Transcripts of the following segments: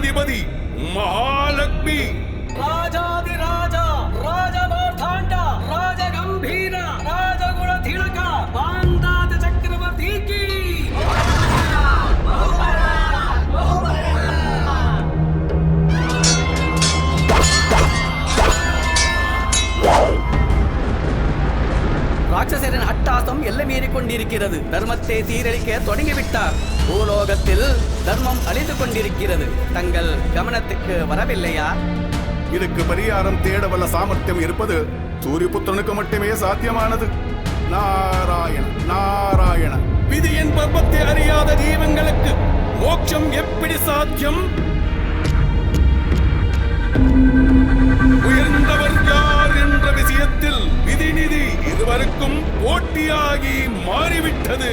ராஜாதிபதி மகாலட்சுமி, ராஜாதிராஜா, ராஜமார்த்தாண்டா, ராஜகம்பீர, ராஜகுல திலக, பாந்தாத சக்கரவர்த்திக்கு ராட்சசரின் அட்டாசம் எல்லை மீறி கொண்டிருக்கிறது. தர்மத்தை சீரழிக்க தொடங்கிவிட்டார். பூலோகத்தில் தர்மம் அழிந்து கொண்டிருக்கிறது. தங்கள் கவனத்துக்கு வரவில்லையா? இதுக்கு பரிகாரம் தேட வல்ல சாமர்த்தியம் இருப்பது சூரியபுத்திரனுக்கு மட்டுமே சாத்தியமானது. நாராயண நாராயண. விதியின் பர்வத்தை அறியாத ஜீவங்களுக்கு மோட்சம் எப்படி சாத்தியம்? உயர்ந்தவர் யார் என்ற விஷயத்தில் விதிநிதி இருவருக்கும் போட்டியாகி மாறிவிட்டது.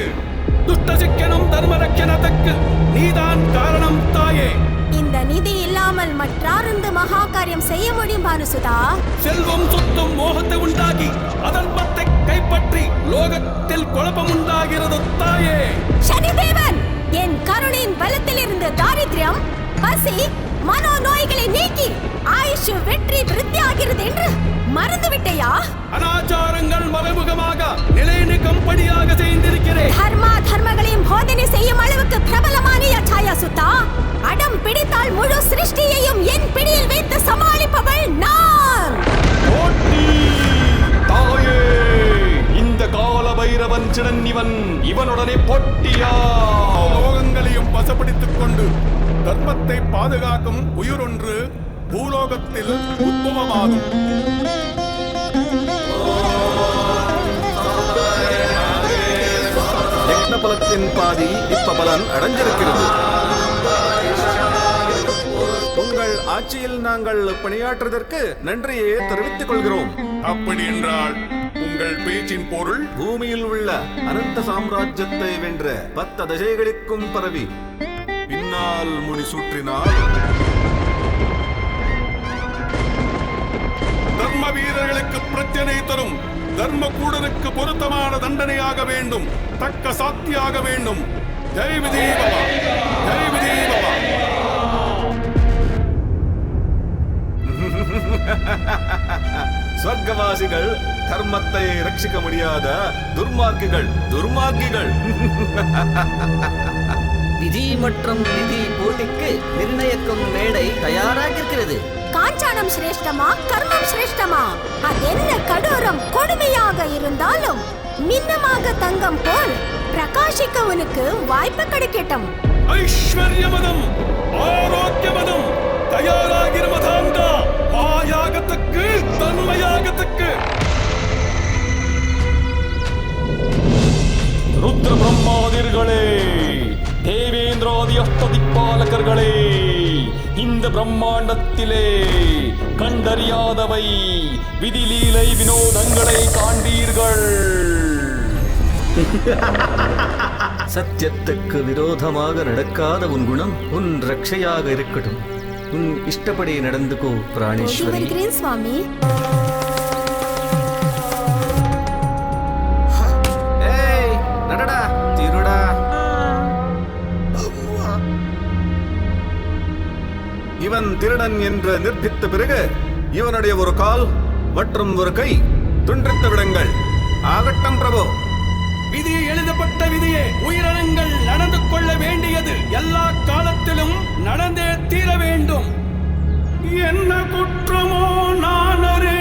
துஷ்ட சிக்கனம் தர்ம ரட்சணத்துக்கு நீதான் காரணம் தாயே. இந்த நிதி இல்லாமல் மற்றாருந்து மகா காரியம் செய்ய முடியும் பானுசுதா. செல்வம் சொத்தும் மோகத்தை உண்டாகி அதர்மத்தை கைப்பற்றி லோகத்தில் குழப்பம் உண்டாகிறது தாயே. சனிதேவன், என் கருணையின் பலத்தில் இருந்து தாரித்யம், பசி, மனோ நோய்களை நீக்கி ஆயுஷு வெற்றி விருத்தியாகிறது என்று மறந்துவிட்டையா? அனாச்சாரங்கள் மறைமுகமாக நிலைநிற்கும்படியாக செய்திருக்கிறேன். தர்மங்களையும் போதனை செய்யும் அளவுக்கு பிரபலமான சாயா சுத்தா. அடம் பிடித்தால் முழு சிருஷ்டியையும் என் பிடியில் வைத்து சமாளிப்பவள் நான். தாயே, இந்த கால பைரவன் சிடன் இவனுடனே போட்டியா? லோகங்களையும் வசப்படுத்திக் கொண்டு தர்மத்தை பாதுகாக்கும் உயிரொன்று பூலோகத்தில் உத்பவமாகும். யக்னபலத்தின் பாதி இப்ப பலன் அடைஞ்சிருக்கிறது. உங்கள் ஆட்சியில் நாங்கள் பணியாற்றுவதற்கு நன்றியை தெரிவித்துக் கொள்கிறோம். அப்படி என்றால் உங்கள் பேச்சின் பொருள்? பூமியில் உள்ள அனந்த சாம்ராஜ்யத்தை வென்ற 10 திசைகளுக்கும் பரவி பின்னால் முடி சுற்றினால் தர்ம வீரர்களுக்கு பிரச்சனை தரும் தர்மகூடனுக்கு பொருத்தமான தண்டனையாக வேண்டும், தக்க சாத்தியாக வேண்டும். ஜெய் விஜய் பவா, ஜெய் விஜய் பவா. சொர்க்கவாசிகள் தர்மத்தை ரட்சிக்க முடியாத துர்மார்க்கிகள். விதி மற்றும் நிதி போட்டிக்கு நிர்ணயிக்கும் மேடை தயாராக இருக்கிறது. காஞ்சானம் சிரேஷ்டமா, கர்மம் சிரேஷ்டமா? அதென்ன கடோரம் கொடுமையாக இருந்தாலும் மின்னமாக தங்கம் போல் பிரகாசிக்கவனுக்கு வாய்ப்பு கிடைக்கட்டும். ஐஸ்வர்யமதம், ஆரோக்கியமதம் தயாராகிற மதாந்தா. மாயாகத்துக்கு தன்மயாகத்துக்கு. ருத்ர பிரம்மாதிர்களே, தேவேந்திராதி அஷ்டதிக்பாலகர்களே, இந்த பிரம்மாண்டத்திலே கண்டறியாதவை விதிலீலை வினோதங்களை காண்பீர்கள். சத்தியத்துக்கு விரோதமாக நடக்காத உன் குணம் உன் ரட்சையாக இருக்கட்டும். உன் இஷ்டப்படி நடந்துக்கோ பிராணேஸ்வரி. வருகிறேன் சுவாமி. நடடா திருடா. இவன் திருடன் என்று நிர்பித்த பிறகு இவனுடைய ஒரு கால் மற்றும் ஒரு கை துண்டித்து விடுங்கள். ஆகட்டும் பிரபு. விதி எழுதப்பட்ட விதியே. உயிரினங்கள் நடந்து கொள்ள வேண்டியது எல்லா காலத்திலும் நடந்தே தீர வேண்டும். என்ன குற்றமோ நான் அறி